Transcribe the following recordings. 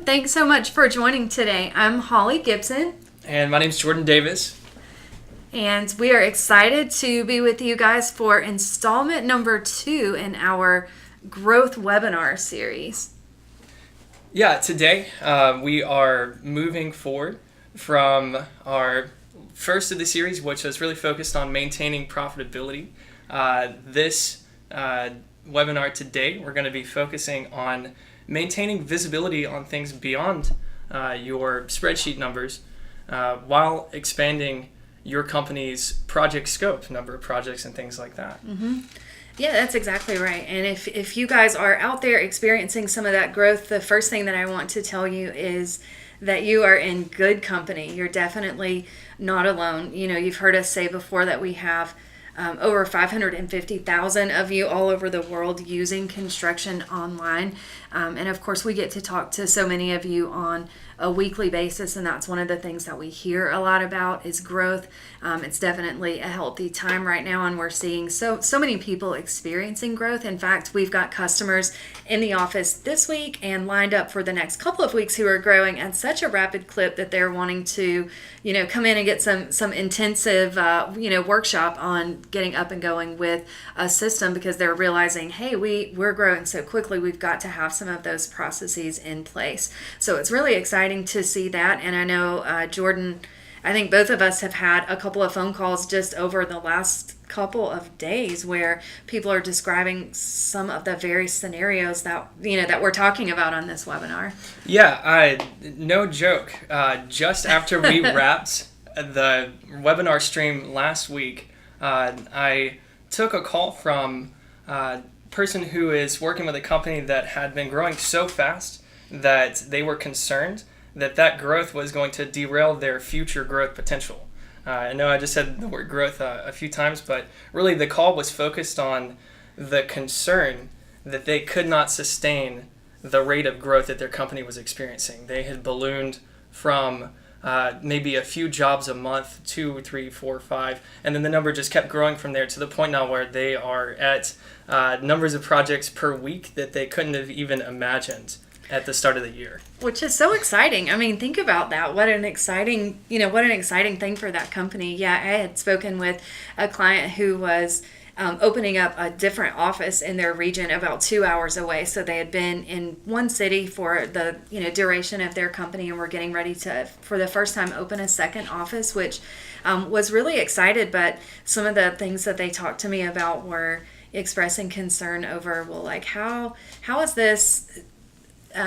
Thanks so much for joining today. I'm Holly Gibson. And my name's Jordan Davis. And we are excited to be with you guys for installment number 2 in our growth webinar series. Yeah, today we are moving forward from our first of the series, which was really focused on maintaining profitability. This webinar today, we're going to be focusing on maintaining visibility on things beyond your spreadsheet numbers while expanding your company's project scope, number of projects and things like that. Mm-hmm. Yeah, that's exactly right. And if you guys are out there experiencing some of that growth, the first thing that I want to tell you is that you are in good company. You're definitely not alone. You know, you've heard us say before that we have over 550,000 of you all over the world using ConstructionOnline. And of course, we get to talk to so many of you on a weekly basis, and that's one of the things that we hear a lot about is growth. It's definitely a healthy time right now, and we're seeing so many people experiencing growth. In fact, we've got customers in the office this week and lined up for the next couple of weeks who are growing at such a rapid clip that they're wanting to, come in and get some intensive, workshop on getting up and going with a system because they're realizing, hey, we're growing so quickly, we've got to have some of those processes in place. So it's really exciting to see that. And I know, Jordan, I think both of us have had a couple of phone calls just over the last couple of days where people are describing some of the very scenarios that we're talking about on this webinar. Yeah, no joke. Just after we wrapped the webinar stream last week, I took a call from a person who is working with a company that had been growing so fast that they were concerned that growth was going to derail their future growth potential. I know I just said the word growth a few times, but really the call was focused on the concern that they could not sustain the rate of growth that their company was experiencing. They had ballooned from maybe a few jobs a month, 2, 3, 4, 5, and then the number just kept growing from there to the point now where they are at numbers of projects per week that they couldn't have even imagined at the start of the year. Which is so exciting. I mean, think about that. What an exciting thing for that company. Yeah, I had spoken with a client who was opening up a different office in their region about 2 hours away. So they had been in one city for the duration of their company and were getting ready to, for the first time, open a second office, which was really excited. But some of the things that they talked to me about were expressing concern over, well, like how is this...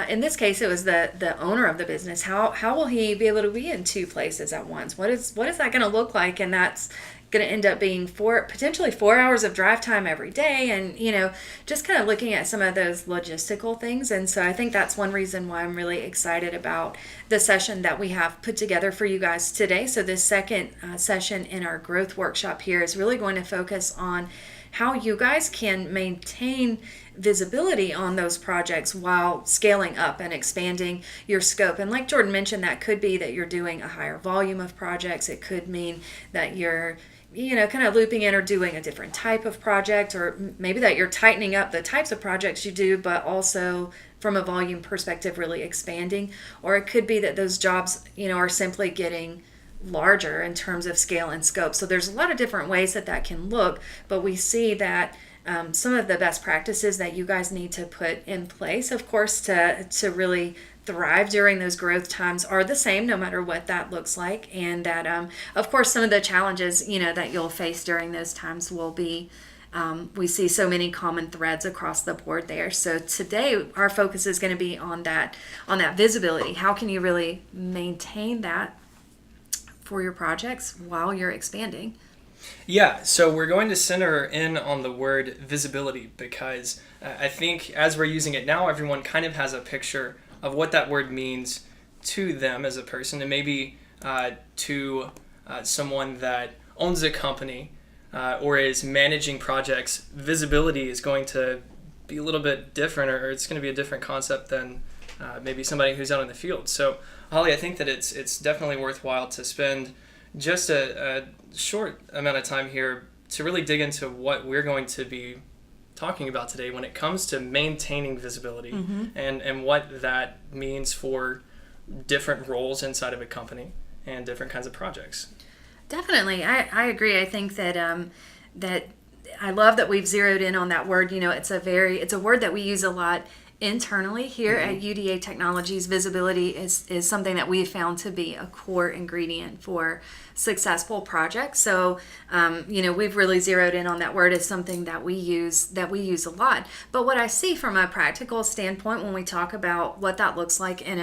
in this case, it was the owner of the business. How will he be able to be in 2 places at once? What is that going to look like? And that's going to end up being potentially 4 hours of drive time every day. And, just kind of looking at some of those logistical things. And so I think that's one reason why I'm really excited about the session that we have put together for you guys today. So this second session in our growth workshop here is really going to focus on how you guys can maintain visibility on those projects while scaling up and expanding your scope. And like Jordan mentioned, that could be that you're doing a higher volume of projects. It could mean that you're kind of looping in or doing a different type of project, or maybe that you're tightening up the types of projects you do, but also from a volume perspective really expanding. Or it could be that those jobs are simply getting larger in terms of scale and scope. So there's a lot of different ways that can look, but we see that some of the best practices that you guys need to put in place, of course, to really thrive during those growth times are the same no matter what that looks like. And that, of course, some of the challenges, that you'll face during those times will be, we see so many common threads across the board there. So today our focus is going to be on that visibility. How can you really maintain that for your projects while you're expanding? Yeah, so we're going to center in on the word visibility because I think as we're using it now, everyone kind of has a picture of what that word means to them as a person, and maybe to someone that owns a company or is managing projects. Visibility is going to be a little bit different, or it's going to be a different concept than maybe somebody who's out in the field. So, Holly, I think that it's definitely worthwhile to spend just a short amount of time here to really dig into what we're going to be talking about today when it comes to maintaining visibility and what that means for different roles inside of a company and different kinds of projects. Definitely. I agree. I think that that I love that we've zeroed in on that word. It's a word that we use a lot internally here at UDA Technologies. Visibility is something that we've found to be a core ingredient for successful projects. So, we've really zeroed in on that word as something that we use a lot. But what I see from a practical standpoint when we talk about what that looks like in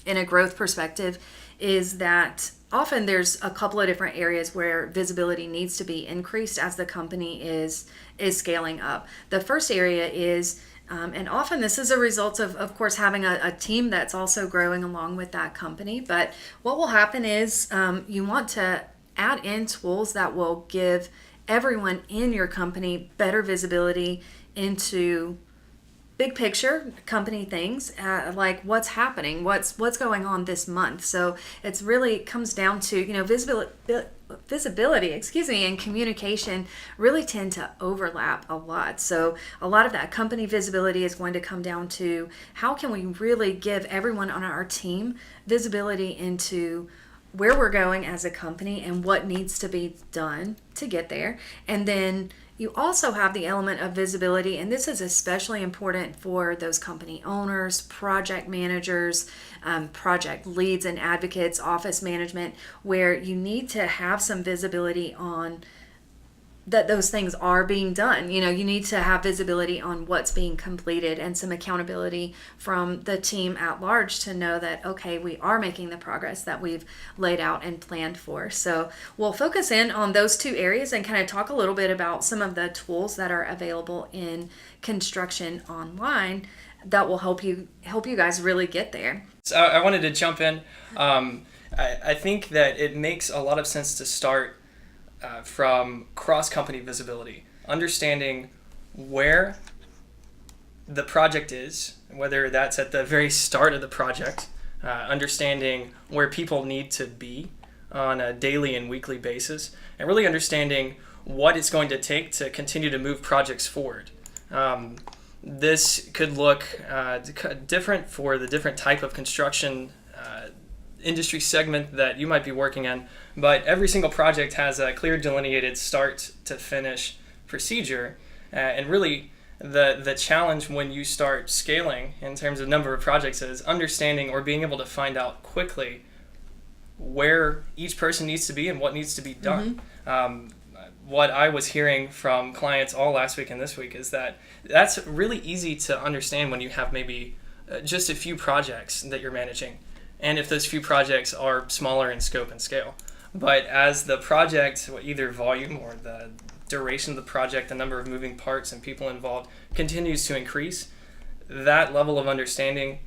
a growth perspective is that often there's a couple of different areas where visibility needs to be increased as the company is scaling up. The first area is and often this is a result of course, having a team that's also growing along with that company. But what will happen is you want to add in tools that will give everyone in your company better visibility into big picture company things, like what's happening, what's going on this month. So it's really comes down to, visibility, and communication really tend to overlap a lot. So a lot of that company visibility is going to come down to how can we really give everyone on our team visibility into where we're going as a company and what needs to be done to get there. And then you also have the element of visibility, and this is especially important for those company owners, project managers, project leads and advocates, office management, where you need to have some visibility on that those things are being done. You need to have visibility on what's being completed and some accountability from the team at large to know that, okay, we are making the progress that we've laid out and planned for. So we'll focus in on those two areas and kind of talk a little bit about some of the tools that are available in ConstructionOnline that will help you guys really get there. So I wanted to jump in. I think that it makes a lot of sense to start from cross-company visibility, understanding where the project is, whether that's at the very start of the project, understanding where people need to be on a daily and weekly basis, and really understanding what it's going to take to continue to move projects forward. This could look different for the different type of construction industry segment that you might be working in, but every single project has a clear delineated start to finish procedure, and really the challenge when you start scaling in terms of number of projects is understanding or being able to find out quickly where each person needs to be and what needs to be done. What I was hearing from clients all last week and this week is that that's really easy to understand when you have maybe just a few projects that you're managing, and if those few projects are smaller in scope and scale. But as the project, either volume or the duration of the project, the number of moving parts and people involved continues to increase, that level of understanding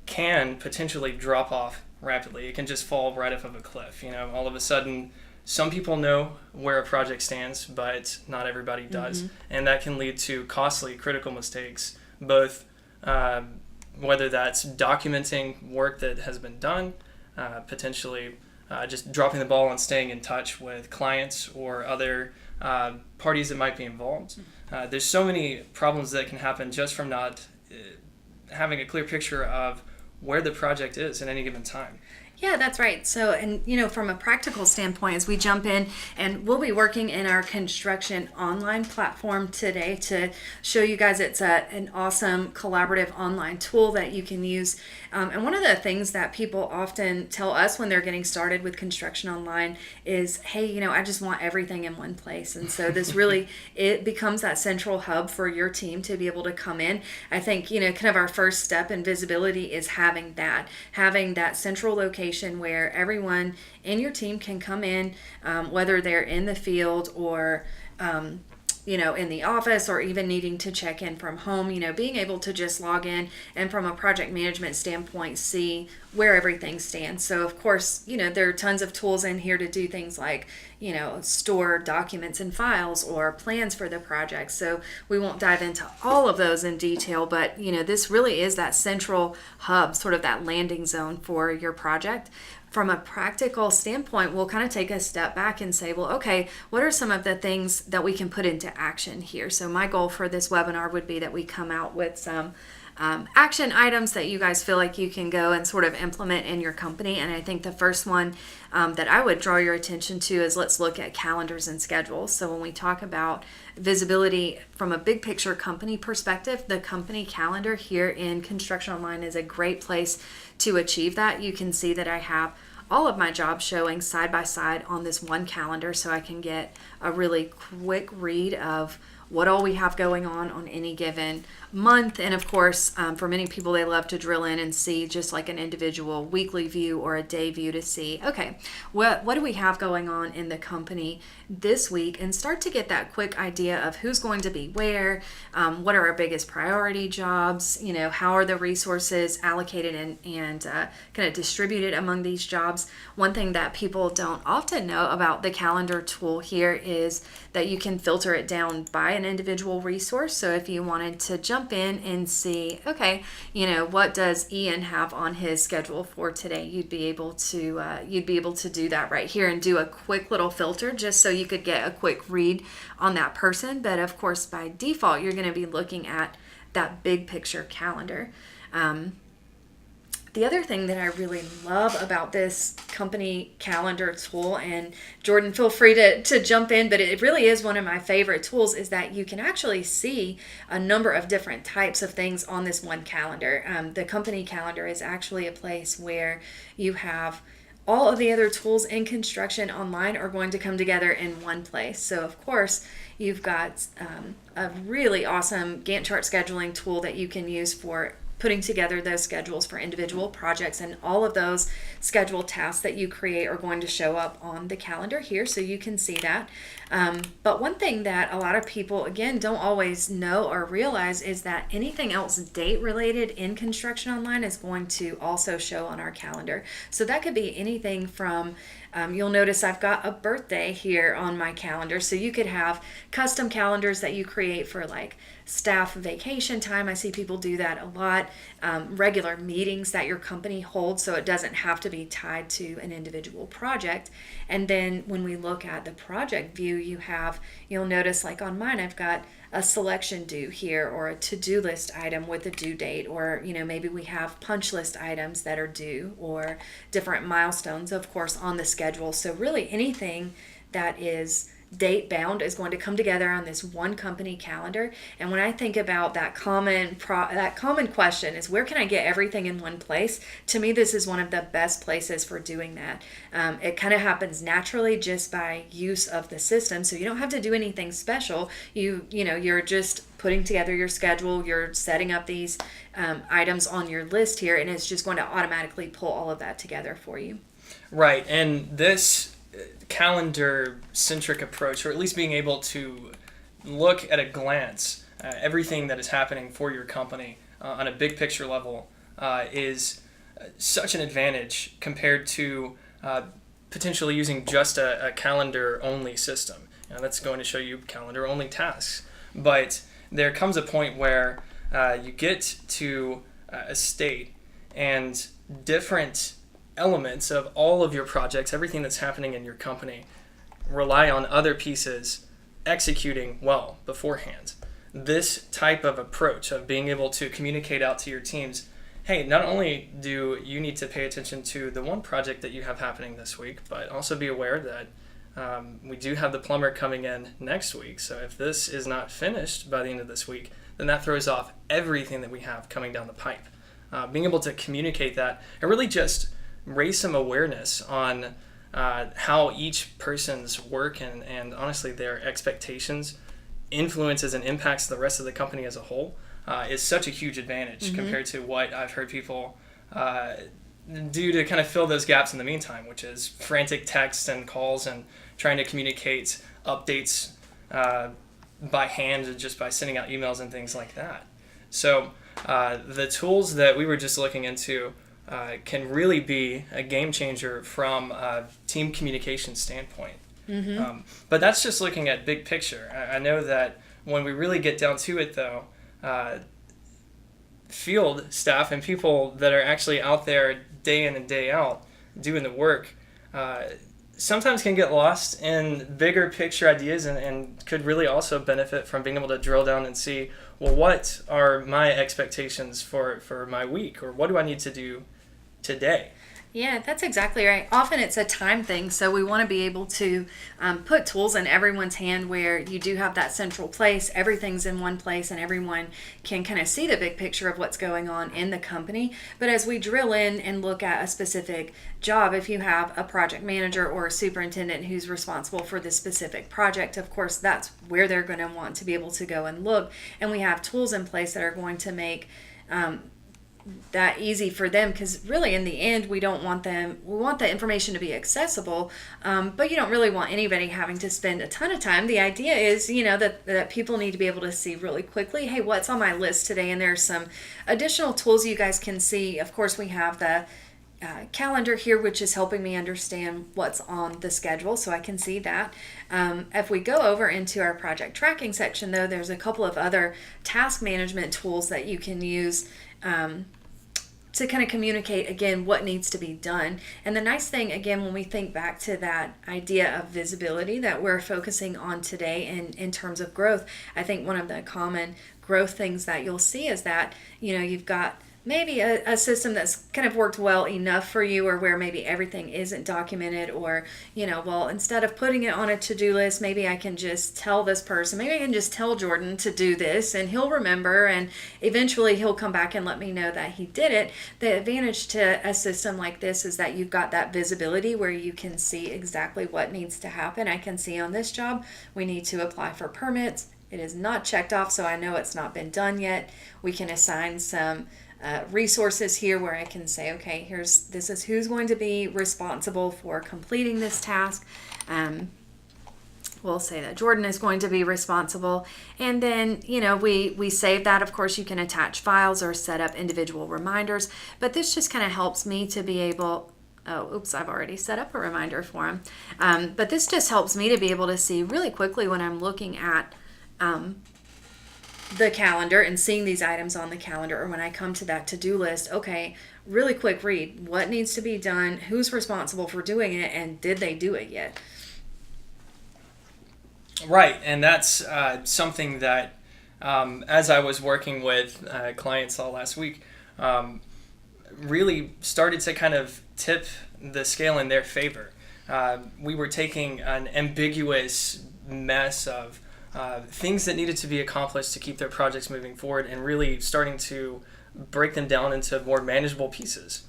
can potentially drop off rapidly. It can just fall right off of a cliff. All of a sudden, some people know where a project stands, but not everybody does. And that can lead to costly, critical mistakes, both whether that's documenting work that has been done, potentially just dropping the ball and staying in touch with clients or other parties that might be involved. There's so many problems that can happen just from not having a clear picture of where the project is at any given time. Yeah, that's right. So, and from a practical standpoint, as we jump in, and we'll be working in our ConstructionOnline platform today to show you guys it's an awesome collaborative online tool that you can use. And one of the things that people often tell us when they're getting started with ConstructionOnline is, hey, I just want everything in one place. And so this really, it becomes that central hub for your team to be able to come in. I think, kind of our first step in visibility is having that central location where everyone in your team can come in, whether they're in the field or in the office, or even needing to check in from home, being able to just log in and from a project management standpoint, see where everything stands. So of course, there are tons of tools in here to do things like, store documents and files or plans for the project. So we won't dive into all of those in detail, but this really is that central hub, sort of that landing zone for your project. from a practical standpoint, we'll kind of take a step back and say, well, okay, what are some of the things that we can put into action here? So my goal for this webinar would be that we come out with some action items that you guys feel like you can go and sort of implement in your company. And I think the first one that I would draw your attention to is let's look at calendars and schedules. So when we talk about visibility from a big picture company perspective, the company calendar here in ConstructionOnline is a great place to achieve that. You can see that I have all of my jobs showing side by side on this one calendar, so I can get a really quick read of what all we have going on any given month. And of course, for many people, they love to drill in and see just like an individual weekly view or a day view to see, okay, what do we have going on in the company this week, and start to get that quick idea of who's going to be where, what are our biggest priority jobs, how are the resources allocated and kind of distributed among these jobs. One thing that people don't often know about the calendar tool here is that you can filter it down by an individual resource. So if you wanted to jump in and see, okay, what does Ian have on his schedule for today, you'd be able to do that right here and do a quick little filter just so you could get a quick read on that person. But of course, by default, you're going to be looking at that big picture calendar. The other thing that I really love about this company calendar tool, and Jordan, feel free to jump in, but it really is one of my favorite tools, is that you can actually see a number of different types of things on this one calendar. The company calendar is actually a place where you have all of the other tools in ConstructionOnline are going to come together in one place. So of course, you've got a really awesome Gantt chart scheduling tool that you can use for putting together those schedules for individual projects, and all of those scheduled tasks that you create are going to show up on the calendar here, so you can see that. But one thing that a lot of people, again, don't always know or realize is that anything else date related in ConstructionOnline is going to also show on our calendar. So that could be anything from you'll notice I've got a birthday here on my calendar. So you could have custom calendars that you create for like staff vacation time. I see people do that a lot. Regular meetings that your company holds, so it doesn't have to be tied to an individual project. And then when we look at the project view, you'll notice like on mine, I've got a selection due here, or a to-do list item with a due date, or maybe we have punch list items that are due, or different milestones, of course, on the schedule. So really anything that is date bound is going to come together on this one company calendar. And when I think about that common question is, where can I get everything in one place? To me, this is one of the best places for doing that. It kind of happens naturally just by use of the system, so you don't have to do anything special. You're just putting together your schedule, you're setting up these items on your list here, and it's just going to automatically pull all of that together for you. Right, and this calendar-centric approach, or at least being able to look at a glance everything that is happening for your company on a big picture level is such an advantage compared to potentially using just a calendar-only system. That's going to show you calendar-only tasks. But there comes a point where you get to a state and different elements of all of your projects, everything that's happening in your company, rely on other pieces executing well beforehand. This type of approach of being able to communicate out to your teams, hey, not only do you need to pay attention to the one project that you have happening this week, but also be aware that we do have the plumber coming in next week. So if this is not finished by the end of this week, then that throws off everything that we have coming down the pipe. Being able to communicate that and really just raise some awareness on how each person's work and honestly their expectations influences and impacts the rest of the company as a whole is such a huge advantage compared to what I've heard people do to kind of fill those gaps in the meantime, which is frantic texts and calls and trying to communicate updates by hand, just by sending out emails and things like that. So the tools that we were just looking into can really be a game changer from a team communication standpoint. But that's just looking at big picture. I know that when we really get down to it, though, field staff and people that are actually out there day in and day out doing the work sometimes can get lost in bigger picture ideas and could really also benefit from being able to drill down and see, well, what are my expectations for my week, or what do I need to do today? Yeah, that's exactly right. Often it's a time thing, so we want to be able to put tools in everyone's hand where you do have that central place, everything's in one place, and everyone can kind of see the big picture of what's going on in the company. But as we drill in and look at a specific job, if you have a project manager or a superintendent who's responsible for this specific project, of course, that's where they're going to want to be able to go and look. And we have tools in place that are going to make that easy for them, because really in the end we want the information to be accessible, but you don't really want anybody having to spend a ton of time. The idea is, that people need to be able to see really quickly, hey, what's on my list today? And there's some additional tools you guys can see. Of course, we have the calendar here, which is helping me understand what's on the schedule, so I can see that. If we go over into our project tracking section, though, there's a couple of other task management tools that you can use to kind of communicate, again, what needs to be done. And the nice thing, again, when we think back to that idea of visibility that we're focusing on today in terms of growth, I think one of the common growth things that you'll see is that, you've got maybe a system that's kind of worked well enough for you, or where maybe everything isn't documented, or, well, instead of putting it on a to-do list, maybe I can just tell this person, maybe I can just tell Jordan to do this and he'll remember, and eventually he'll come back and let me know that he did it. The advantage to a system like this is that you've got that visibility where you can see exactly what needs to happen. I can see on this job, we need to apply for permits. It is not checked off, so I know it's not been done yet. We can assign some resources here where I can say, okay, this is who's going to be responsible for completing this task. We'll say that Jordan is going to be responsible, and then we save that. Of course, you can attach files or set up individual reminders, but this just kind of helps me to be able. Oh, oops, I've already set up a reminder for him. But this just helps me to be able to see really quickly when I'm looking at the calendar and seeing these items on the calendar, or when I come to that to-do list, okay, really quick read, what needs to be done, who's responsible for doing it, and did they do it yet? Right, and that's something that as I was working with clients all last week, really started to kind of tip the scale in their favor. We were taking an ambiguous mess of things that needed to be accomplished to keep their projects moving forward, and really starting to break them down into more manageable pieces.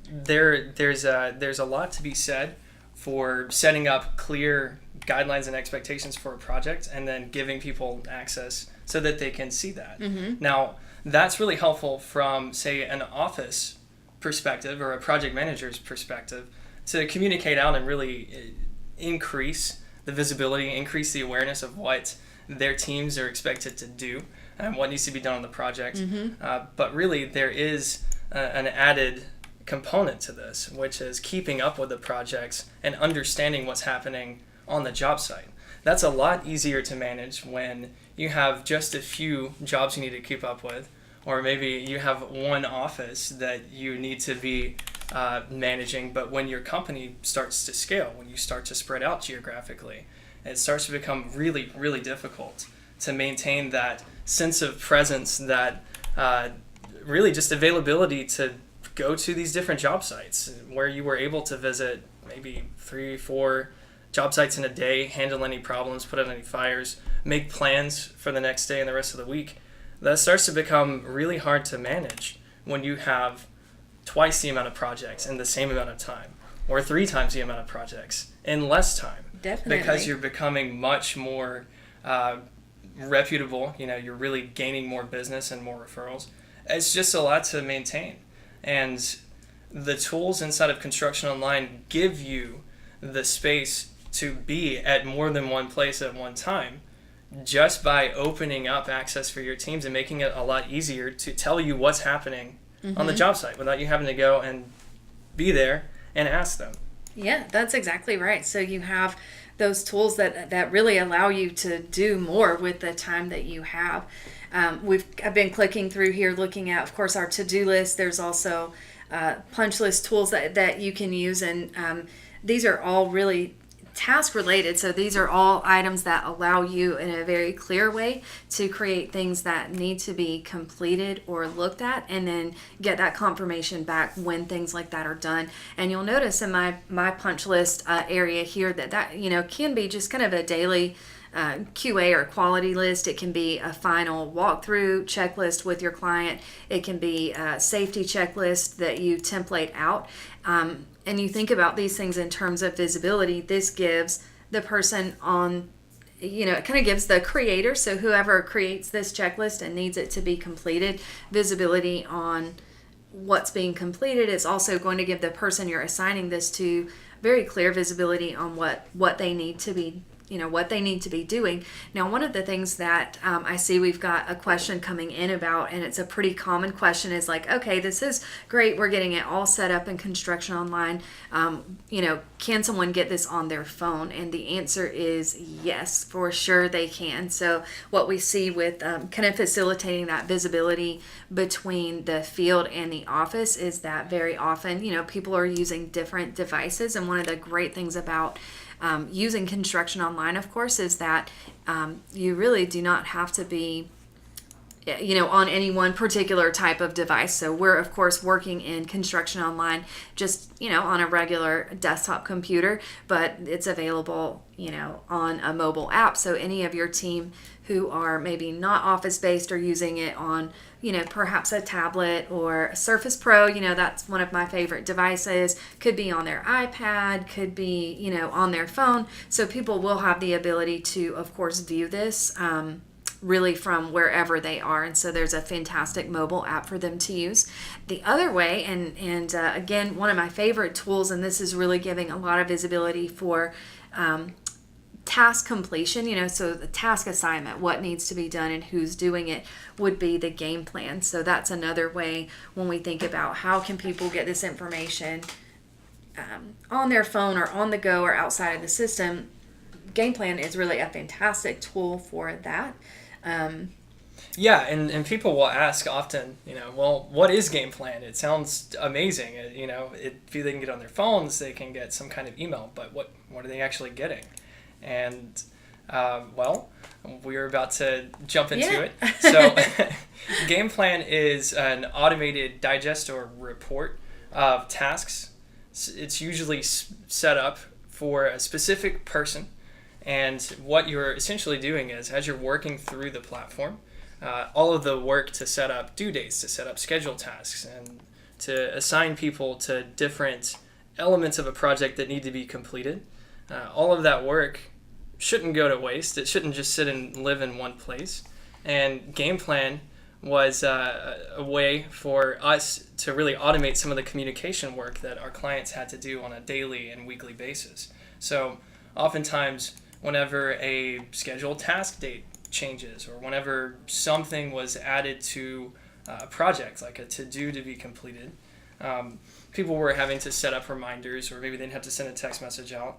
There's a lot to be said for setting up clear guidelines and expectations for a project, and then giving people access so that they can see that. Mm-hmm. Now, that's really helpful from, say, an office perspective or a project manager's perspective, to communicate out and really increase the visibility, increase the awareness of what their teams are expected to do and what needs to be done on the project. Mm-hmm. But really, there is an added component to this, which is keeping up with the projects and understanding what's happening on the job site. That's a lot easier to manage when you have just a few jobs you need to keep up with, or maybe you have one office that you need to be managing. But when your company starts to scale, when you start to spread out geographically, it starts to become really, really difficult to maintain that sense of presence, that really just availability to go to these different job sites, where you were able to visit maybe 3-4 job sites in a day, handle any problems, put out any fires, make plans for the next day and the rest of the week. That starts to become really hard to manage when you have twice the amount of projects in the same amount of time, or 3 times the amount of projects in less time. Definitely. Because you're becoming much more reputable, you're really gaining more business and more referrals. It's just a lot to maintain. And the tools inside of ConstructionOnline give you the space to be at more than one place at one time, just by opening up access for your teams and making it a lot easier to tell you what's happening mm-hmm. on the job site without you having to go and be there and ask them. Yeah, that's exactly right. So you have those tools that really allow you to do more with the time that you have. I've been clicking through here looking at, of course, our to-do list. There's also punch list tools that you can use. And these are all really task related. So these are all items that allow you in a very clear way to create things that need to be completed or looked at, and then get that confirmation back when things like that are done. And you'll notice in my punch list area here that can be just kind of a daily QA or quality list. It can be a final walkthrough checklist with your client. It can be a safety checklist that you template out. And you think about these things in terms of visibility. This gives the person on, it kind of gives the creator, so whoever creates this checklist and needs it to be completed, visibility on what's being completed. It's also going to give the person you're assigning this to very clear visibility on what they need to be what they need to be doing. Now, one of the things that I see we've got a question coming in about, and it's a pretty common question, is like, okay, this is great. We're getting it all set up in ConstructionOnline. Can someone get this on their phone? And the answer is yes, for sure they can. So what we see with kind of facilitating that visibility between the field and the office is that very often, people are using different devices. And one of the great things about using ConstructionOnline, of course, is that you really do not have to be, on any one particular type of device. So we're, of course, working in ConstructionOnline just, on a regular desktop computer, but it's available, on a mobile app. So any of your team who are maybe not office-based or using it on, perhaps a tablet or a Surface Pro, that's one of my favorite devices, could be on their iPad, could be, on their phone. So people will have the ability to, of course, view this really from wherever they are. And so there's a fantastic mobile app for them to use. The other way, and again, one of my favorite tools, and this is really giving a lot of visibility for task completion, so the task assignment, what needs to be done and who's doing it, would be the game plan. So that's another way when we think about how can people get this information on their phone or on the go or outside of the system. Game plan is really a fantastic tool for that. Yeah, and people will ask often, well, what is game plan? It sounds amazing. If they can get on their phones, they can get some kind of email, but what are they actually getting? And, we're about to jump into it. So game plan is an automated digest or report of tasks. It's usually set up for a specific person. And what you're essentially doing is, as you're working through the platform, all of the work to set up due dates, to set up schedule tasks, and to assign people to different elements of a project that need to be completed, all of that work shouldn't go to waste. It shouldn't just sit and live in one place. And game plan was a way for us to really automate some of the communication work that our clients had to do on a daily and weekly basis. So oftentimes, whenever a scheduled task date changes, or whenever something was added to a project, like a to-do to be completed, people were having to set up reminders, or maybe they'd have to send a text message out.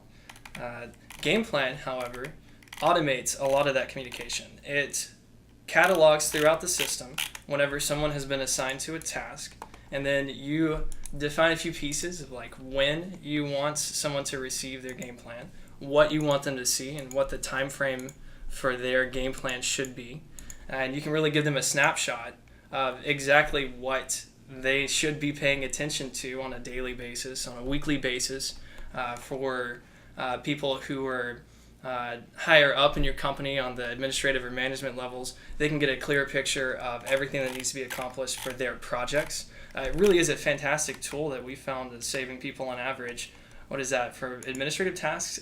Game plan, however, automates a lot of that communication. It catalogs throughout the system whenever someone has been assigned to a task, and then you define a few pieces of like when you want someone to receive their game plan, what you want them to see, and what the time frame for their game plan should be. And you can really give them a snapshot of exactly what they should be paying attention to on a daily basis, on a weekly basis, for people who are higher up in your company on the administrative or management levels. They can get a clear picture of everything that needs to be accomplished for their projects. It really is a fantastic tool that we found is saving people on average, what is that, for administrative tasks,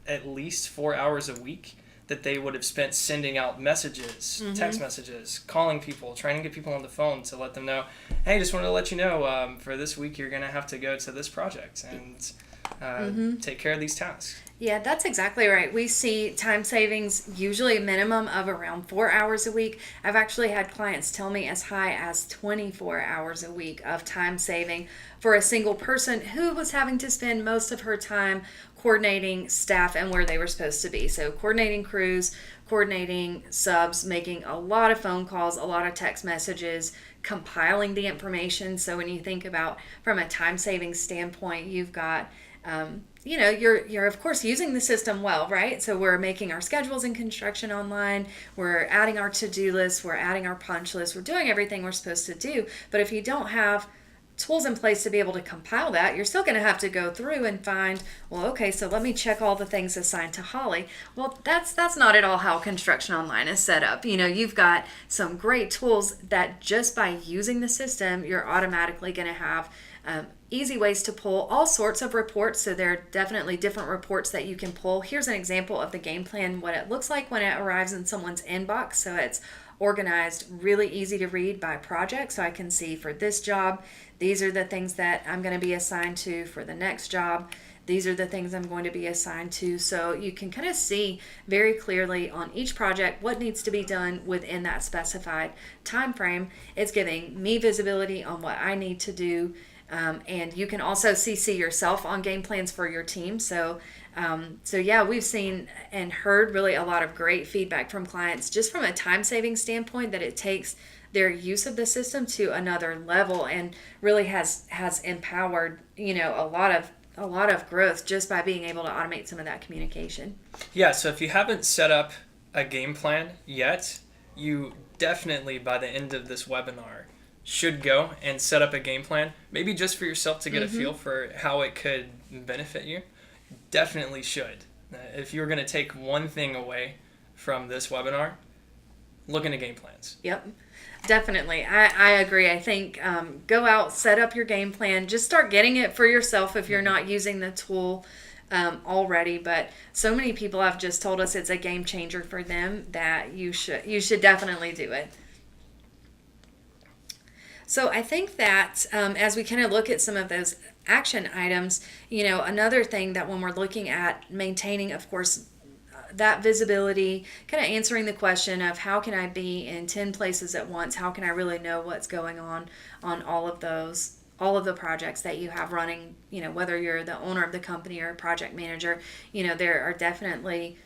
at least 4 hours a week that they would have spent sending out messages, text messages, calling people, trying to get people on the phone to let them know, hey, just wanted to let you know, for this week you're going to have to go to this project and take care of these tasks. Yeah, that's exactly right. We see time savings usually a minimum of around 4 hours a week. I've actually had clients tell me as high as 24 hours a week of time saving for a single person who was having to spend most of her time coordinating staff and where they were supposed to be. So, coordinating crews, coordinating subs, making a lot of phone calls, a lot of text messages, compiling the information. So, when you think about from a time saving standpoint, you've got you're of course using the system well, right? So we're making our schedules in ConstructionOnline, we're adding our to-do lists, we're adding our punch lists, we're doing everything we're supposed to do. But if you don't have tools in place to be able to compile that, you're still going to have to go through and find, well, okay, so let me check all the things assigned to Holly. Well, that's not at all how ConstructionOnline is set up. You've got some great tools that just by using the system, you're automatically going to have easy ways to pull all sorts of reports. So there are definitely different reports that you can pull. Here's an example of the game plan, what it looks like when it arrives in someone's inbox. So it's organized, really easy to read by project. So I can see for this job, these are the things that I'm going to be assigned to. For the next job, these are the things I'm going to be assigned to. So you can kind of see very clearly on each project what needs to be done within that specified time frame. It's giving me visibility on what I need to do. And you can also CC yourself on game plans for your team. So yeah, we've seen and heard really a lot of great feedback from clients just from a time saving standpoint, that it takes their use of the system to another level and really has empowered a lot of growth just by being able to automate some of that communication. Yeah, so if you haven't set up a game plan yet, you definitely by the end of this webinar should go and set up a game plan, maybe just for yourself to get a feel for how it could benefit you. Definitely should. If you're going to take one thing away from this webinar, look into game plans. Yep, definitely. I agree. I think go out, set up your game plan, just start getting it for yourself if you're not using the tool already. But so many people have just told us it's a game changer for them that you should definitely do it. So I think that as we kind of look at some of those action items, another thing that when we're looking at maintaining, of course, that visibility, kind of answering the question of how can I be in 10 places at once? How can I really know what's going on all of the projects that you have running, whether you're the owner of the company or a project manager, there are definitely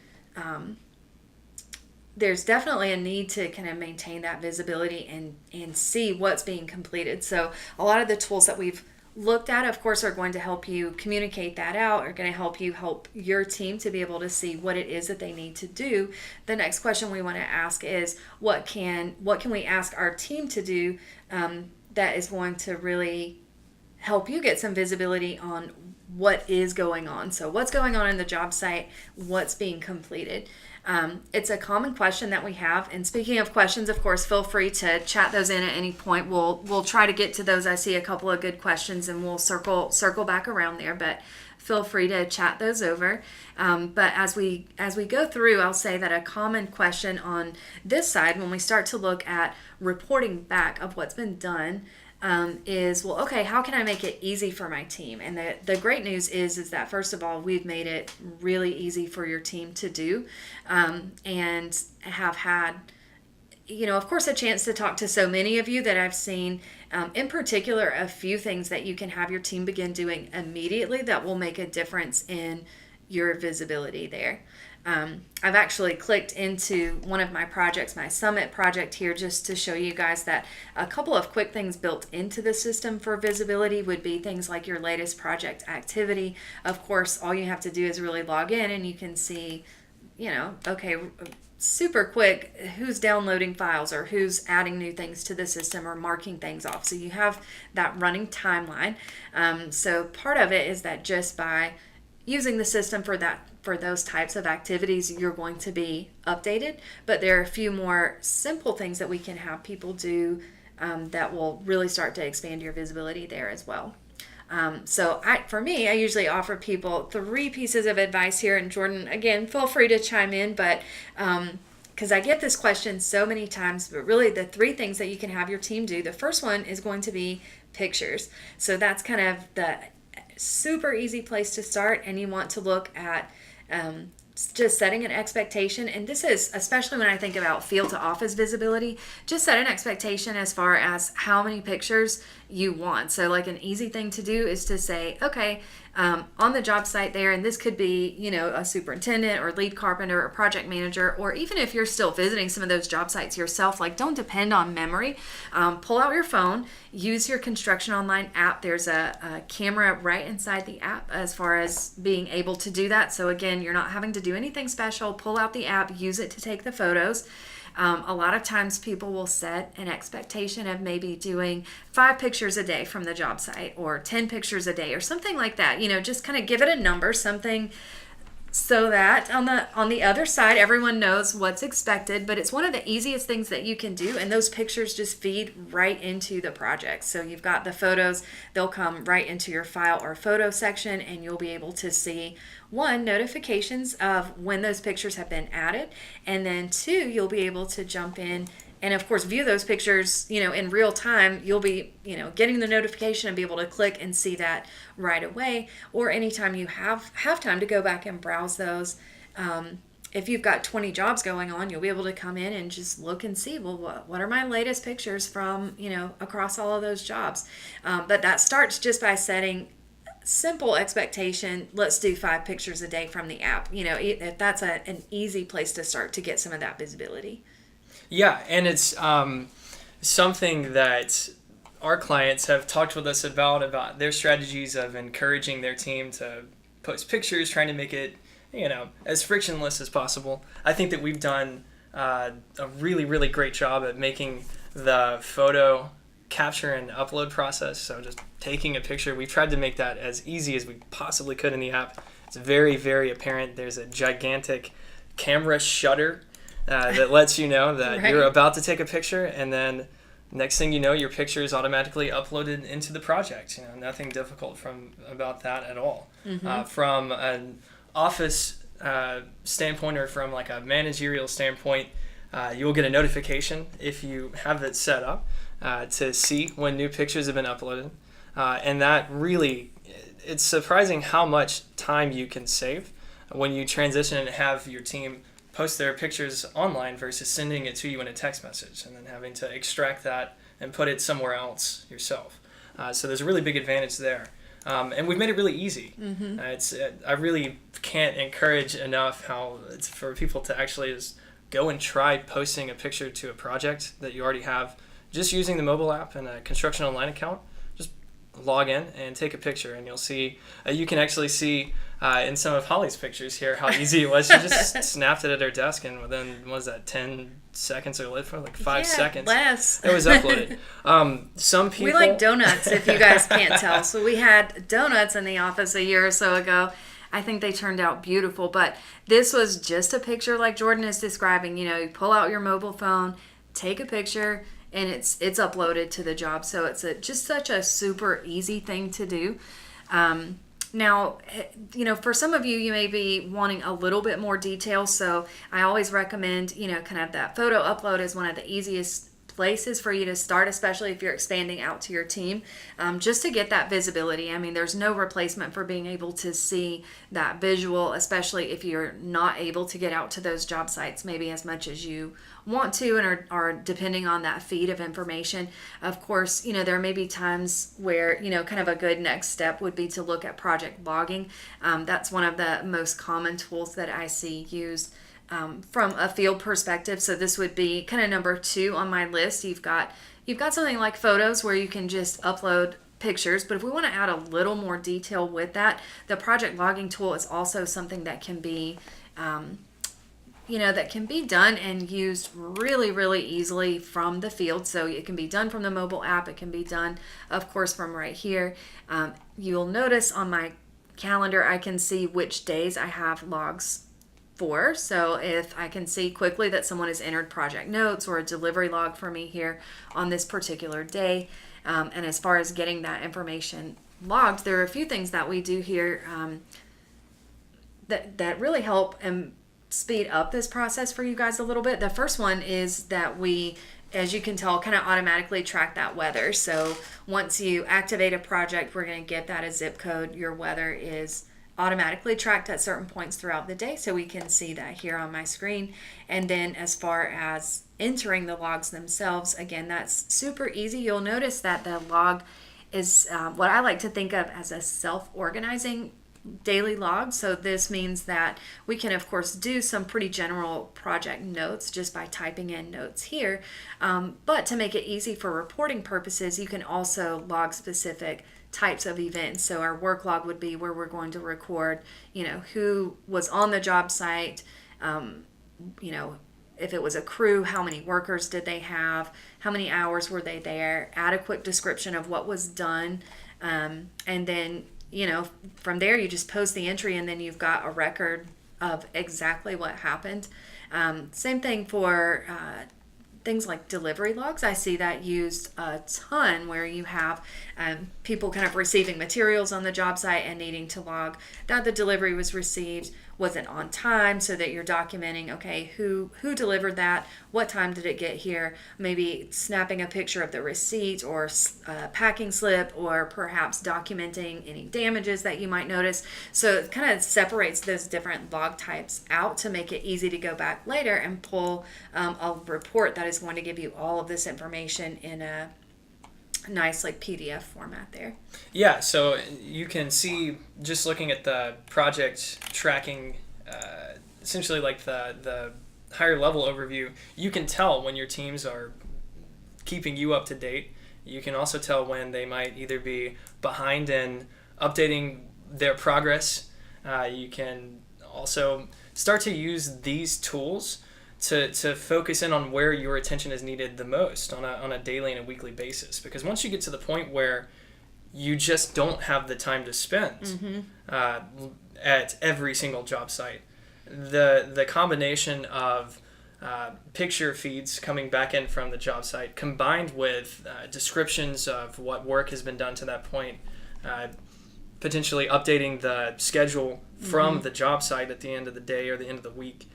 there's definitely a need to kind of maintain that visibility and see what's being completed. So a lot of the tools that we've looked at, of course, are going to help you communicate that out, are going to help your team to be able to see what it is that they need to do. The next question we want to ask is, what can we ask our team to do that is going to really help you get some visibility on what is going on. So what's going on in the job site, what's being completed. It's a common question that we have. And speaking of questions, of course, feel free to chat those in at any point. We'll try to get to those. I see a couple of good questions and we'll circle back around there, but feel free to chat those over. But as we go through, I'll say that a common question on this side when we start to look at reporting back of what's been done is, well, okay, how can I make it easy for my team? And the great news is that, first of all, we've made it really easy for your team to do and have had, of course, a chance to talk to so many of you that I've seen, in particular, a few things that you can have your team begin doing immediately that will make a difference in your visibility there. I've actually clicked into one of my projects, my Summit project here, just to show you guys that a couple of quick things built into the system for visibility would be things like your latest project activity. Of course, all you have to do is really log in and you can see, okay, super quick, who's downloading files or who's adding new things to the system or marking things off. So you have that running timeline. So part of it is that just by using the system for those types of activities, you're going to be updated. But there are a few more simple things that we can have people do that will really start to expand your visibility there as well. For me, I usually offer people 3 pieces of advice here. And Jordan, again, feel free to chime in, but because I get this question so many times, but really the 3 things that you can have your team do. The first one is going to be pictures. So that's kind of the super easy place to start, and you want to look at Just setting an expectation, and this is especially when I think about field to office visibility, just set an expectation as far as how many pictures you want. So like an easy thing to do is to say, okay, on the job site there, and this could be, a superintendent or lead carpenter or project manager, or even if you're still visiting some of those job sites yourself, like don't depend on memory. Pull out your phone, use your ConstructionOnline app. There's a camera right inside the app as far as being able to do that. So again, you're not having to do anything special. Pull out the app, use it to take the photos. A lot of times people will set an expectation of maybe doing 5 pictures a day from the job site or 10 pictures a day or something like that. Just kind of give it a number, something so that on the other side, everyone knows what's expected, but it's one of the easiest things that you can do. And those pictures just feed right into the project. So you've got the photos, they'll come right into your file or photo section, and you'll be able to see, 1, notifications of when those pictures have been added. And then 2, you'll be able to jump in and of course view those pictures, in real time. You'll be, getting the notification and be able to click and see that right away. Or anytime you have time to go back and browse those. If you've got 20 jobs going on, you'll be able to come in and just look and see, well, what are my latest pictures from, across all of those jobs. But that starts just by setting simple expectation. Let's do 5 pictures a day from the app. If that's an easy place to start to get some of that visibility. Yeah, and it's something that our clients have talked with us about their strategies of encouraging their team to post pictures, trying to make it, as frictionless as possible. I think that we've done a really, really great job at making the photo capture and upload process. So just taking a picture, we've tried to make that as easy as we possibly could in the app. It's very, very apparent. There's a gigantic camera shutter that lets you know that Right. You're about to take a picture, and then next thing you know, your picture is automatically uploaded into the project. Nothing difficult about that at all. Mm-hmm. From an office standpoint or from like a managerial standpoint, you'll get a notification if you have it set up to see when new pictures have been uploaded. And that really, it's surprising how much time you can save when you transition and have your team post their pictures online versus sending it to you in a text message and then having to extract that and put it somewhere else yourself. So there's a really big advantage there. And we've made it really easy. Mm-hmm. I really can't encourage enough how it's for people to actually just go and try posting a picture to a project that you already have just using the mobile app and a ConstructionOnline account. Just log in and take a picture, and you'll see, you can actually see in some of Holly's pictures here how easy it was. She just snapped it at her desk, and within, what was that, 10 seconds or less, for like 5 seconds. Less. It was uploaded. Some people... We like donuts, if you guys can't tell. So we had donuts in the office a year or so ago. I think they turned out beautiful, but this was just a picture like Jordan is describing. You pull out your mobile phone, take a picture, and it's uploaded to the job. So it's just such a super easy thing to do. Now, for some of you, you may be wanting a little bit more detail. So I always recommend, kind of that photo upload is one of the easiest places for you to start, especially if you're expanding out to your team, just to get that visibility. I mean, there's no replacement for being able to see that visual, especially if you're not able to get out to those job sites maybe as much as you want to and are depending on that feed of information. Of course, there may be times where, kind of a good next step would be to look at project logging. That's one of the most common tools that I see used from a field perspective. So this would be kind of number 2 on my list. You've got something like photos where you can just upload pictures, but if we want to add a little more detail with that, the project logging tool is also something that can be that can be done and used really, really easily from the field. So it can be done from the mobile app. It can be done, of course, from right here. You'll notice on my calendar, I can see which days I have logs for. So if I can see quickly that someone has entered project notes or a delivery log for me here on this particular day, and as far as getting that information logged, there are a few things that we do here that really help and speed up this process for you guys a little bit. The first one is that we, as you can tell, kind of automatically track that weather. So once you activate a project, we're going to get that as zip code. Your weather is automatically tracked at certain points throughout the day, so we can see that here on my screen. And then as far as entering the logs themselves, again, that's super easy. You'll notice that the log is what I like to think of as a self-organizing daily log. So this means that we can of course do some pretty general project notes just by typing in notes here, but to make it easy for reporting purposes, you can also log specific types of events. So our work log would be where we're going to record, who was on the job site, if it was a crew, how many workers did they have, how many hours were they there, adequate description of what was done, and then from there you just post the entry, and then you've got a record of exactly what happened. Same thing for things like delivery logs. I see that used a ton, where you have people kind of receiving materials on the job site and needing to log that the delivery was received, was it on time, so that you're documenting, okay, who delivered that, what time did it get here, maybe snapping a picture of the receipt or packing slip, or perhaps documenting any damages that you might notice. So it kind of separates those different log types out to make it easy to go back later and pull a report that is going to give you all of this information in a nice PDF format there. Yeah, so you can see, just looking at the project tracking, essentially like the higher level overview, you can tell when your teams are keeping you up to date. You can also tell when they might either be behind in updating their progress. You can also start to use these tools to focus in on where your attention is needed the most on a daily and a weekly basis. Because once you get to the point where you just don't have the time to spend at every single job site, the combination of picture feeds coming back in from the job site, combined with descriptions of what work has been done to that point, potentially updating the schedule from the job site at the end of the day or the end of the week,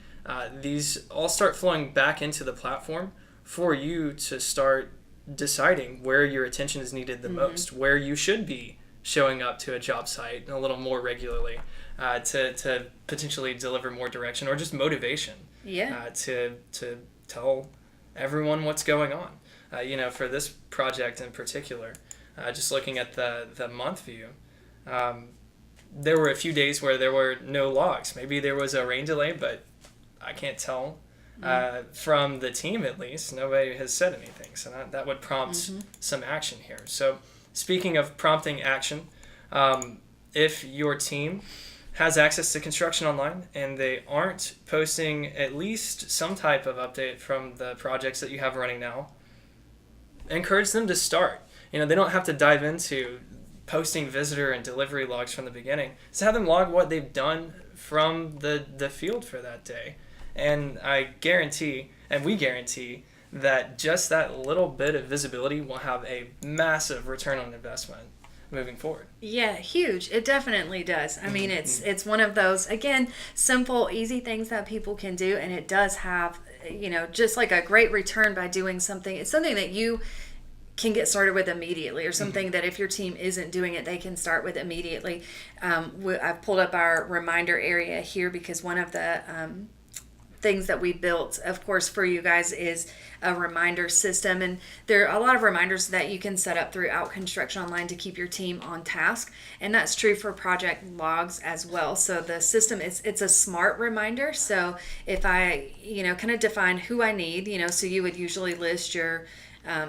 these all start flowing back into the platform for you to start deciding where your attention is needed the most, where you should be showing up to a job site a little more regularly, to potentially deliver more direction or just motivation, to tell everyone what's going on. For this project in particular, just looking at the month view, there were a few days where there were no logs. Maybe there was a rain delay, but I can't tell. From the team, at least, nobody has said anything. So that would prompt some action here. So speaking of prompting action, if your team has access to ConstructionOnline and they aren't posting at least some type of update from the projects that you have running now, encourage them to start. They don't have to dive into posting visitor and delivery logs from the beginning. So have them log what they've done from the field for that day. And I guarantee, and we guarantee, that just that little bit of visibility will have a massive return on investment moving forward. Yeah, huge. It definitely does. I mean, it's one of those, again, simple, easy things that people can do, and it does have, just like a great return by doing something. It's something that you can get started with immediately, or something that if your team isn't doing it, they can start with immediately. I've pulled up our reminder area here because one of the things that we built, of course, for you guys is a reminder system, and there are a lot of reminders that you can set up throughout ConstructionOnline to keep your team on task, and that's true for project logs as well. So the system, it's a smart reminder. So if I kind of define who I need, so you would usually list your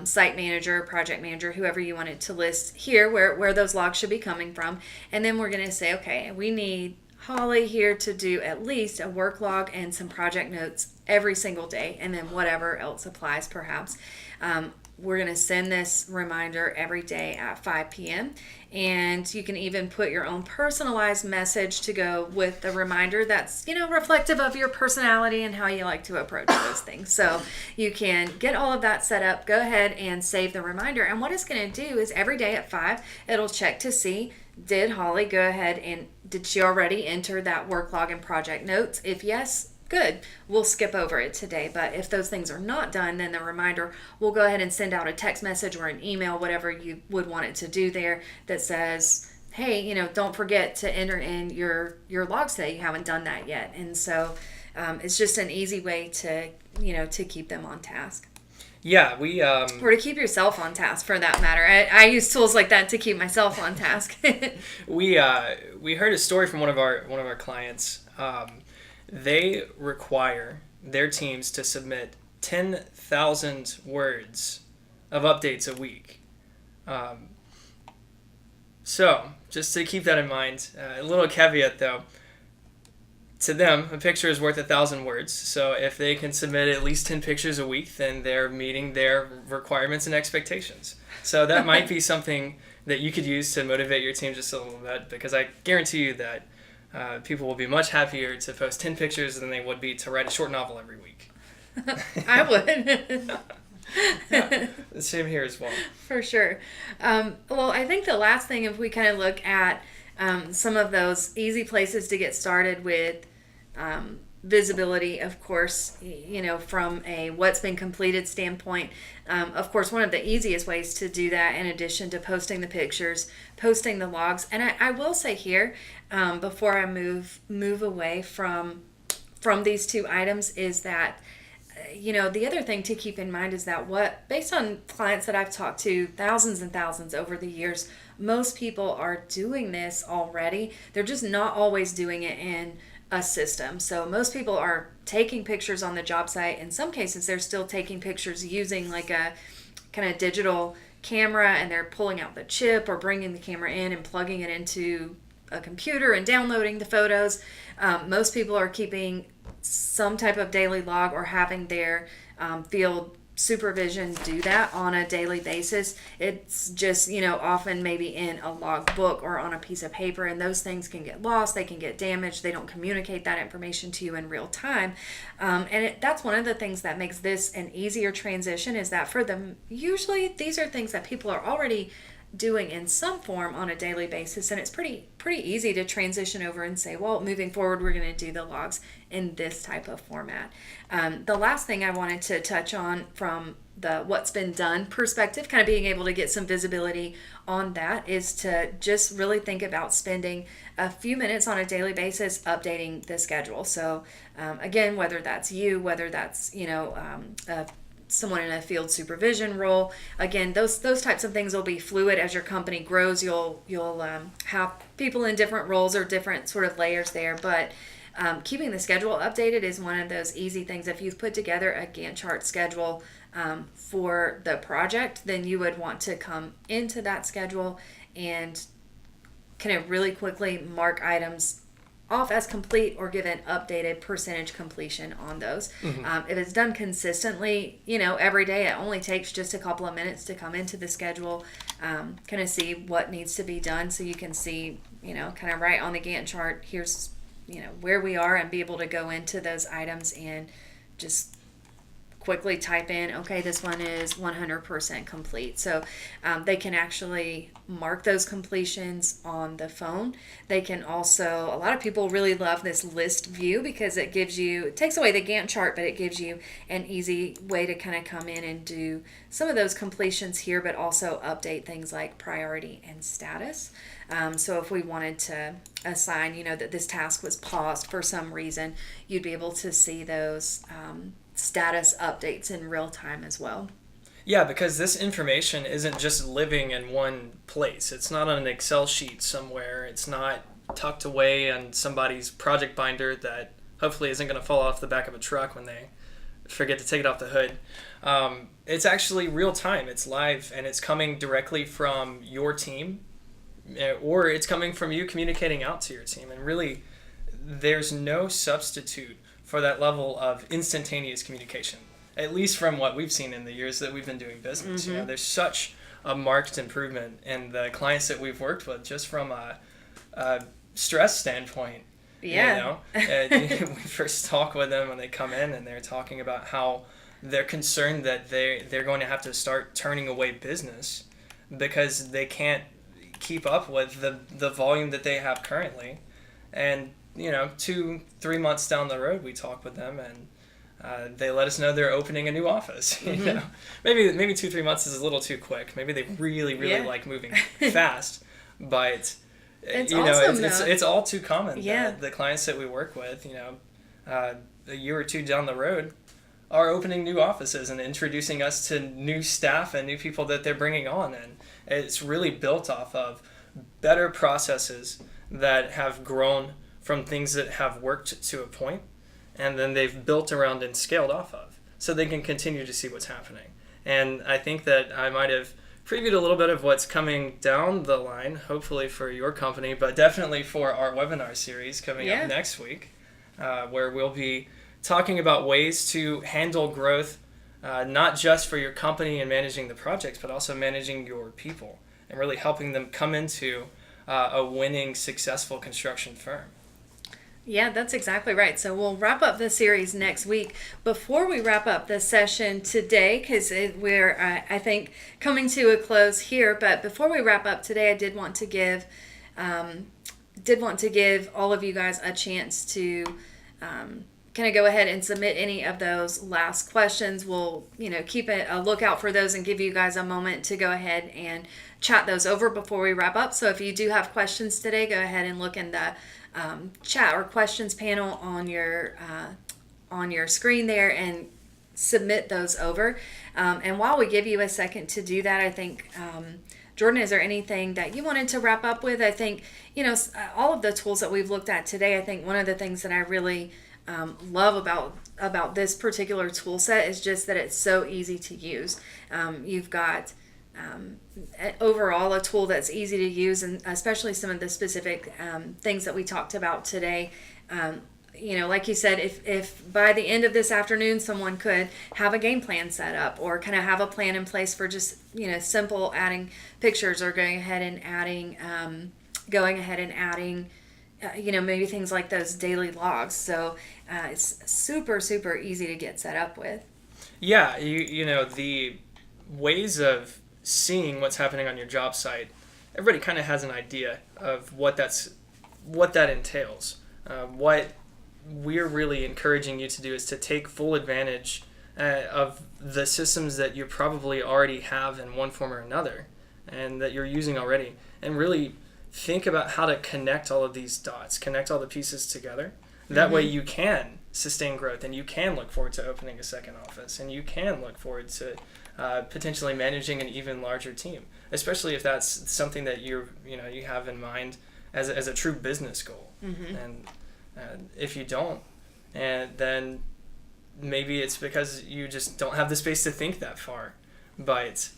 site manager, project manager, whoever you wanted to list here where those logs should be coming from, and then we're going to say, okay, we need Holly here to do at least a work log and some project notes every single day, and then whatever else applies perhaps. We're going to send this reminder every day at 5 p.m. And you can even put your own personalized message to go with the reminder that's, reflective of your personality and how you like to approach those things. So you can get all of that set up, go ahead and save the reminder. And what it's going to do is every day at 5, it'll check to see, did Holly go ahead and did she already enter that work log and project notes? If yes, good, we'll skip over it today. But if those things are not done, then the reminder will go ahead and send out a text message or an email, whatever you would want it to do there, that says, hey, don't forget to enter in your logs today. You haven't done that yet. And so it's just an easy way to, to keep them on task. Yeah, or to keep yourself on task, for that matter. I use tools like that to keep myself on task. we heard a story from one of our clients. They require their teams to submit 10,000 words of updates a week. So just to keep that in mind, a little caveat though. To them, a picture is worth 1,000 words. So if they can submit at least 10 pictures a week, then they're meeting their requirements and expectations. So that might be something that you could use to motivate your team just a little bit, because I guarantee you that people will be much happier to post 10 pictures than they would be to write a short novel every week. I would. Yeah, the same here as well. For sure. Well, I think the last thing, if we kind of look at some of those easy places to get started with visibility, of course, from a what's been completed standpoint. Of course, one of the easiest ways to do that, in addition to posting the pictures, posting the logs. And I will say here, before I move away from these two items, is that the other thing to keep in mind is that based on clients that I've talked to, thousands and thousands over the years, most people are doing this already. They're just not always doing it in a system. So most people are taking pictures on the job site. In some cases, they're still taking pictures using like a kind of digital camera, and they're pulling out the chip or bringing the camera in and plugging it into a computer and downloading the photos. Most people are keeping some type of daily log or having their field supervision do that on a daily basis. It's just, often maybe in a log book or on a piece of paper, and those things can get lost, they can get damaged, they don't communicate that information to you in real time. That's one of the things that makes this an easier transition, is that for them, usually these are things that people are already doing in some form on a daily basis, and it's pretty easy to transition over and say, well, moving forward, we're going to do the logs in this type of format. The last thing I wanted to touch on from the what's been done perspective, kind of being able to get some visibility on that, is to just really think about spending a few minutes on a daily basis updating the schedule. So again, whether that's you, whether that's someone in a field supervision role. Again, those types of things will be fluid as your company grows. You'll have people in different roles or different sort of layers there, but keeping the schedule updated is one of those easy things. If you've put together a Gantt chart schedule for the project, then you would want to come into that schedule and kind of really quickly mark items off as complete or give an updated percentage completion on those. Mm-hmm. If it's done consistently, every day, it only takes just a couple of minutes to come into the schedule, kind of see what needs to be done, so you can see, kind of right on the Gantt chart, here's, where we are, and be able to go into those items and just quickly type in, okay, this one is 100% complete. So they can actually mark those completions on the phone. They can also, a lot of people really love this list view, because it takes away the Gantt chart, but it gives you an easy way to kind of come in and do some of those completions here, but also update things like priority and status. So if we wanted to assign, that this task was paused for some reason, you'd be able to see those status updates in real time as well. Yeah, because this information isn't just living in one place. It's not on an Excel sheet somewhere. It's not tucked away in somebody's project binder that hopefully isn't going to fall off the back of a truck when they forget to take it off the hood. It's actually real time. It's live, and it's coming directly from your team, or it's coming from you communicating out to your team. And really, there's no substitute for that level of instantaneous communication, at least from what we've seen in the years that we've been doing business. Mm-hmm. There's such a marked improvement in the clients that we've worked with, just from a stress standpoint. Yeah. We first talk with them when they come in, and they're talking about how they're concerned that they're going to have to start turning away business because they can't keep up with the volume that they have currently. And 2-3 months down the road, we talk with them, and they let us know they're opening a new office. Mm-hmm. Maybe 2-3 months is a little too quick. Maybe they really like moving fast, but It's you know, awesome, it's though. it's all too common. Yeah. The clients that we work with, a year or two down the road, are opening new offices and introducing us to new staff and new people that they're bringing on, and it's really built off of better processes that have grown from things that have worked to a point, and then they've built around and scaled off of, so they can continue to see what's happening. And I think that I might have previewed a little bit of what's coming down the line, hopefully for your company, but definitely for our webinar series coming up next week, where we'll be talking about ways to handle growth, not just for your company and managing the projects, but also managing your people and really helping them come into a winning, successful construction firm. Yeah, that's exactly right. So we'll wrap up the series next week. Before we wrap up the session today, because we're, I think, coming to a close here, but before we wrap up today, I did want to give all of you guys a chance to kind of go ahead and submit any of those last questions. We'll, keep a lookout for those and give you guys a moment to go ahead and chat those over before we wrap up. So if you do have questions today, go ahead and look in the chat or questions panel on your screen there and submit those over. And while we give you a second to do that, I think, Jordan, is there anything that you wanted to wrap up with? I think, all of the tools that we've looked at today, I think one of the things that I really love about this particular tool set is just that it's so easy to use. You've got overall a tool that's easy to use, and especially some of the specific things that we talked about today. Like you said, if by the end of this afternoon someone could have a game plan set up or kind of have a plan in place for just simple adding pictures or going ahead and adding maybe things like those daily logs. So it's super, super easy to get set up with. Yeah, the ways of seeing what's happening on your job site, everybody kind of has an idea of what that entails. What we're really encouraging you to do is to take full advantage of the systems that you probably already have in one form or another and that you're using already, and really think about how to connect all of these dots, connect all the pieces together. That way you can sustain growth, and you can look forward to opening a second office, and you can look forward to potentially managing an even larger team, especially if that's something that you have in mind as a true business goal. And if you don't, and then maybe it's because you just don't have the space to think that far. But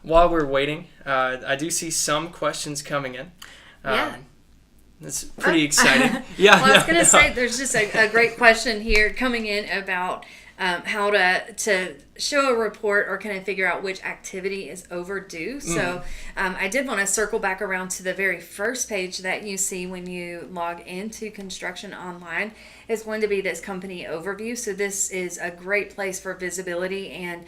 while we're waiting, I do see some questions coming in. It's pretty exciting. Well, I was going to say, there's just a great question here coming in about how to show a report or kind of figure out which activity is overdue. So I did want to circle back around to the very first page that you see when you log into ConstructionOnline. Is going to be this company overview. So this is a great place for visibility, and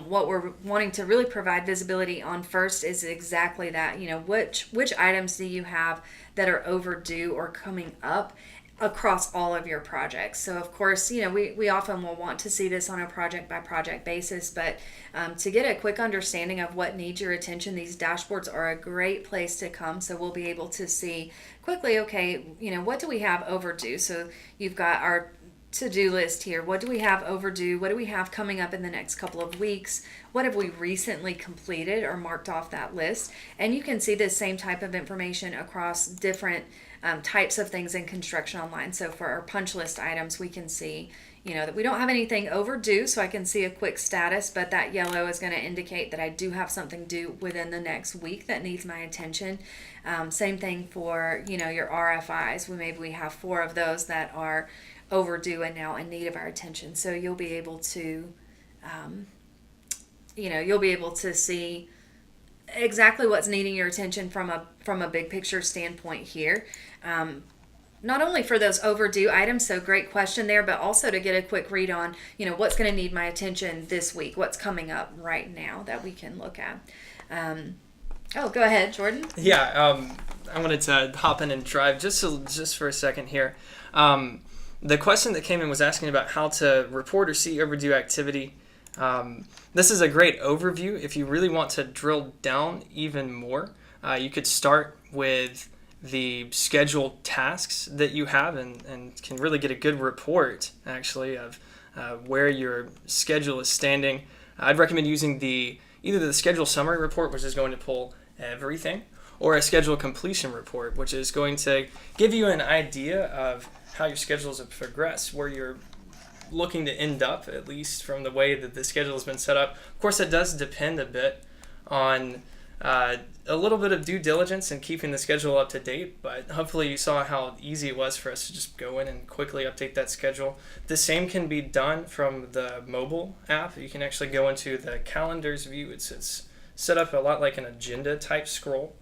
what we're wanting to really provide visibility on first is exactly that. Which items do you have that are overdue or coming up across all of your projects. So of course, we often will want to see this on a project by project basis, but to get a quick understanding of what needs your attention, these dashboards are a great place to come. So we'll be able to see quickly, okay, what do we have overdue? So you've got our to-do list here. What do we have overdue? What do we have coming up in the next couple of weeks? What have we recently completed or marked off that list? And you can see this same type of information across different types of things in ConstructionOnline. So for our punch list items, we can see, that we don't have anything overdue, so I can see a quick status, but that yellow is going to indicate that I do have something due within the next week that needs my attention. Same thing for, your RFIs. Maybe we have 4 of those that are overdue and now in need of our attention. So you'll be able to, see exactly what's needing your attention from a big picture standpoint here. Not only for those overdue items, so great question there, but also to get a quick read on, what's going to need my attention this week, what's coming up right now that we can look at. Go ahead, Jordan. Yeah, I wanted to hop in and drive just for a second here. The question that came in was asking about how to report or see overdue activity. This is a great overview if you really want to drill down even more. You could start with the scheduled tasks that you have and can really get a good report, actually, of where your schedule is standing. I'd recommend using either the schedule summary report, which is going to pull everything, or a schedule completion report, which is going to give you an idea of how your schedules have progressed, where you're looking to end up, at least from the way that the schedule has been set up. Of course, it does depend a bit on a little bit of due diligence in keeping the schedule up to date, but hopefully you saw how easy it was for us to just go in and quickly update that schedule. The same can be done from the mobile app. You can actually go into the calendars view. It's set up a lot like an agenda type scroll,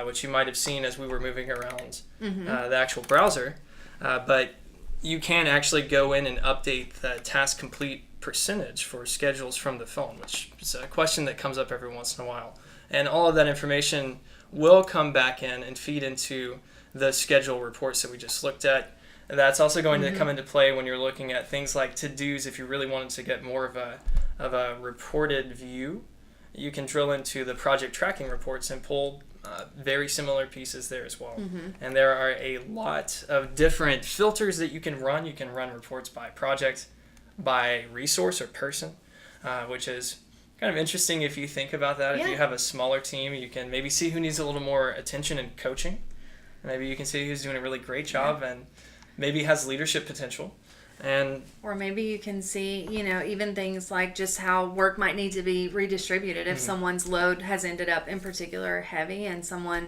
which you might have seen as we were moving around the actual browser. But you can actually go in and update the task complete percentage for schedules from the phone, which is a question that comes up every once in a while. And all of that information will come back in and feed into the schedule reports that we just looked at. That's also going to come into play when you're looking at things like to-dos. If you really wanted to get more of a reported view, you can drill into the project tracking reports and pull very similar pieces there as well. And there are a lot of different filters that you can run. You can run reports by project, by resource or person, which is kind of interesting if you think about that. Yeah. If you have a smaller team, you can maybe see who needs a little more attention and coaching. Maybe you can see who's doing a really great job and maybe has leadership potential. Or maybe you can see, even things like just how work might need to be redistributed if someone's load has ended up in particular heavy and someone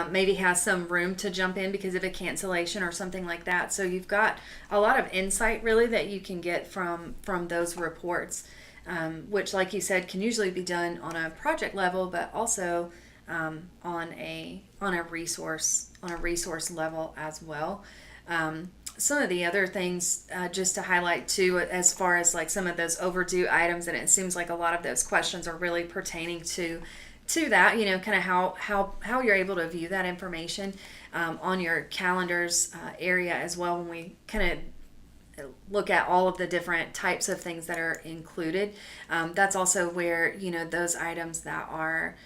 maybe has some room to jump in because of a cancellation or something like that. So you've got a lot of insight really that you can get from those reports, which, like you said, can usually be done on a project level, but also on a resource level as well. Some of the other things just to highlight too, as far as like some of those overdue items, and it seems like a lot of those questions are really pertaining to that, kind of how you're able to view that information on your calendars area as well. When we kind of look at all of the different types of things that are included, that's also where those items that are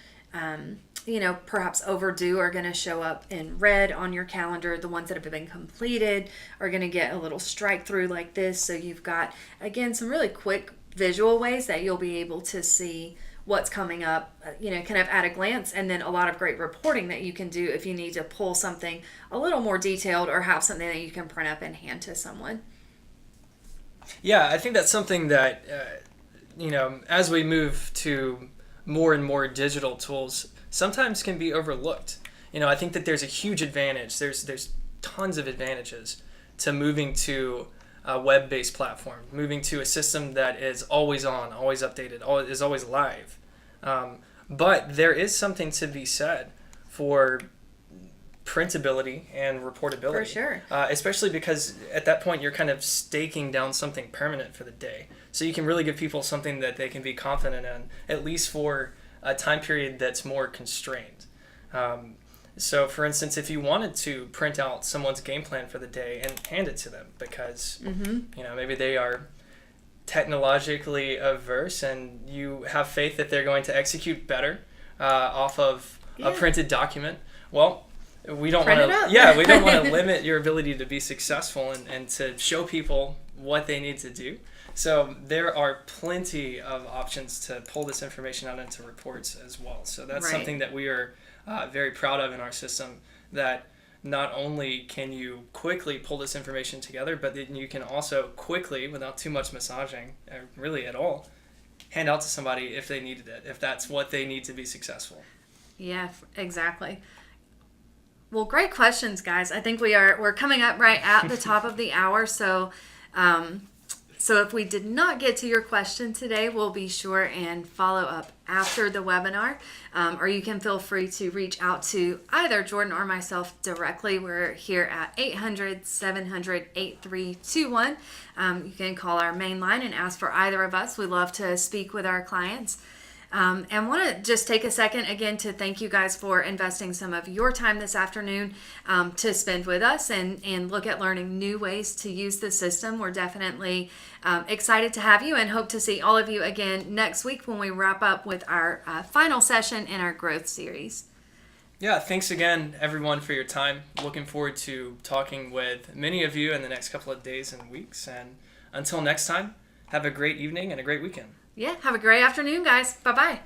perhaps overdue are going to show up in red on your calendar. The ones that have been completed are going to get a little strike through like this. So you've got, again, some really quick visual ways that you'll be able to see what's coming up, kind of at a glance, and then a lot of great reporting that you can do if you need to pull something a little more detailed or have something that you can print up and hand to someone. Yeah, I think that's something that, as we move to more and more digital tools, sometimes can be overlooked. I think that there's a huge advantage. There's tons of advantages to moving to a web-based platform, moving to a system that is always on, always updated, is always live. But there is something to be said for printability and reportability. For sure. Especially because at that point you're kind of staking down something permanent for the day. So you can really give people something that they can be confident in, at least for a time period that's more constrained. So for instance, if you wanted to print out someone's game plan for the day and hand it to them because maybe they are technologically averse and you have faith that they're going to execute better off of a printed document, well, we don't want to we don't want to limit your ability to be successful and to show people what they need to do. So there are plenty of options to pull this information out into reports as well. So that's something that we are very proud of in our system, that not only can you quickly pull this information together, but then you can also quickly, without too much massaging, really at all, hand out to somebody if they needed it, if that's what they need to be successful. Yeah, exactly. Well, great questions, guys. I think we're coming up right at the top of the hour, so if we did not get to your question today, we'll be sure and follow up after the webinar, or you can feel free to reach out to either Jordan or myself directly. We're here at 800-700-8321. You can call our main line and ask for either of us. We love to speak with our clients. And want to just take a second again to thank you guys for investing some of your time this afternoon to spend with us and look at learning new ways to use the system. We're definitely excited to have you and hope to see all of you again next week when we wrap up with our final session in our growth series. Yeah, thanks again, everyone, for your time. Looking forward to talking with many of you in the next couple of days and weeks. And until next time, have a great evening and a great weekend. Yeah, have a great afternoon, guys. Bye-bye.